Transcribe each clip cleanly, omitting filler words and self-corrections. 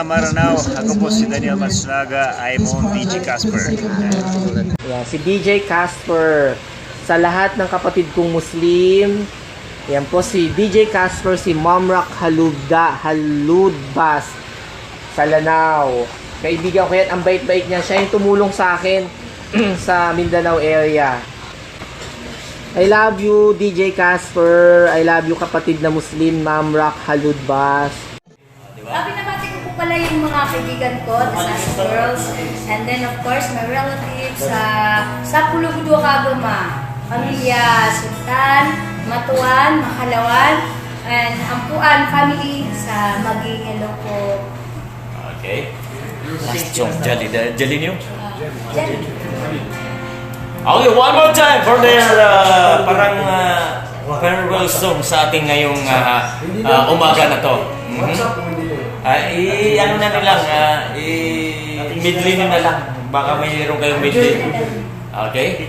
mga Maranao, ako po si Daniel Matsunaga, I'm on DJ Casper. Yan, si DJ Casper. Sa lahat ng kapatid kong Muslim, yan po si DJ Casper, si Mamrak Haludbas sa Lanao. Kaibigan ko yan, ang bait-bait niya. Siya yung tumulong sa akin sa Mindanao area. I love you, DJ Casper. I love you, kapatid na Muslim, Mamrak Haludbas. Binabati ko po pala yung mga kaibigan ko, the Sass Girls, and then of course my relatives sa Pulugudwa, Kagama, pamilya Sultan, Matuan, Makalawan, and Ampuan family sa Maging. Hello po. Okay. Last song, Jali niyo? Jali. Okay, one more time for their parang farewell song sa ating ngayong umaga na to. Ano na nilang, i-medley nyo na lang. Baka mayroon kayong medley. Okay?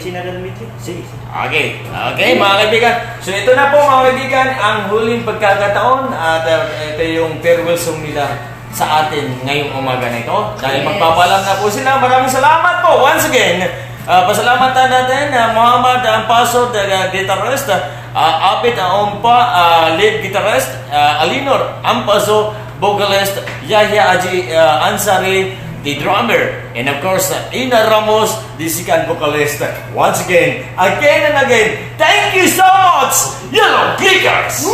Okay. Okay, mga kaibigan. So ito na po mga kaibigan, ang huling pagkakataon at ito yung farewell song nila sa atin ngayong umaga na ito. Dahil magpapalam na po sila. Maraming salamat po once again. Pasalamatan natin Muhammad Ampaso, the guitarist, Apit Aompa, lead guitarist, Alinor Ampaso, vocalist, Yahya Aji Ansari, the drummer, and of course, Ina Ramos, the second vocalist. Once again and again, thank you so much, Yellow Clickers!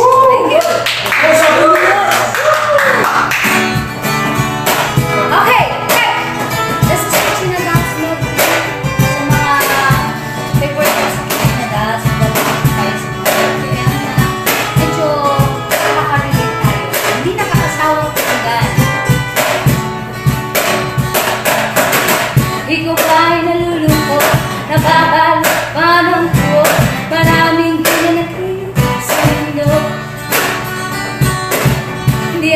Okay, this is Christina Dance Mode sa mga favorite ko sa Canada, sa tayo sa Kaya medyo nakaka-relate tayo. Hindi nakakasawang pakinggan. Ikaw ba'y nalulungkot, nababalo, manungkot, maraming pinanagpilo sa mundo. Hindi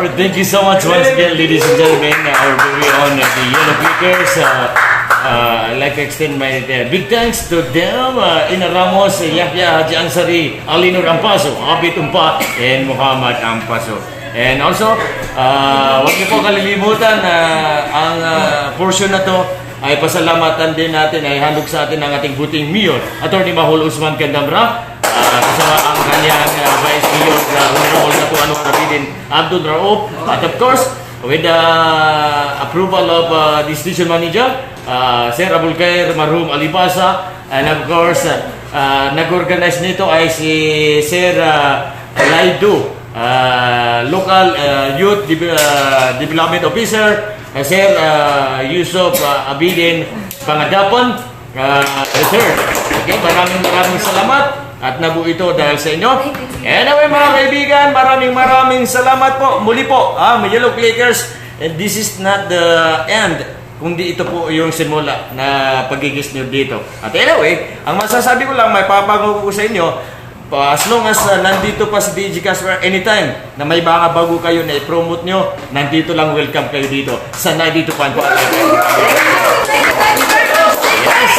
Alright, thank you so much once again, ladies and gentlemen, our very own the Yellow Clickers. I'd like to extend my big thanks to them, Ina Ramos, Yahya Haji Ansari, Alinur Ampaso, Abit Umpa, and Muhammad Ampaso. And also, huwag niyo po kalilimutan na ang portion na to ay pasalamatan din natin, ay handog sa atin ang ating buting mayor, Attorney Mahul Usman Candamra, kasama ang kanyang Vice Mayor na Honorable Datu Anwar Abidin Abdul Rauf, at of course, with the approval of the station manager, Sir Abul Khair Marhum Alibasa, and of course, nag-organize nito ay si Sir Laidu, Local Youth Development Officer, Sir Yusuf Abidin Pangadapon, Reserve. Okay, maraming salamat. At nabuo ito dahil sa inyo. Anyway mga kaibigan, maraming salamat po. Muli po, Yellow Clickers. And this is not the end, kundi ito po yung simula na pagigis nyo dito. At anyway, ang masasabi ko lang, may papago ko sa inyo, as long as nandito pa si DJ Casper anytime na may mga bago kayo na i-promote nyo, nandito lang, welcome kayo dito sa 92.5 FM. Yes!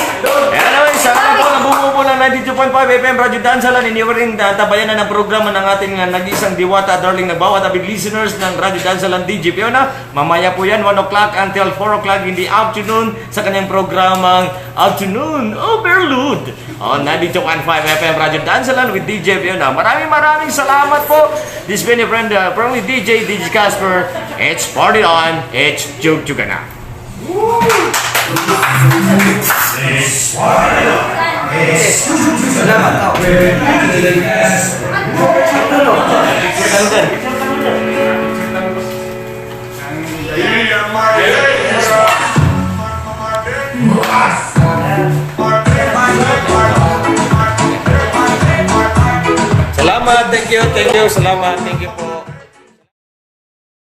Anyway, sana po nabuo po ng 92.5 FM Radyo Dansalan. Iniwa rin tabayan na ng programa ng ating nag-isang diwata, darling na bawat abig listeners ng Radyo Dansalan, DJ Fiona. Mamaya po yan, 1 o'clock until 4 o'clock in the afternoon sa kanyang programang Afternoon Overload on 92.5 FM Radyo Dansalan with DJ Fiona. Maraming salamat po. This been a friend from DJ Casper. It's party on. It's Jug na. Salamat, thank you, salamat, thank you po.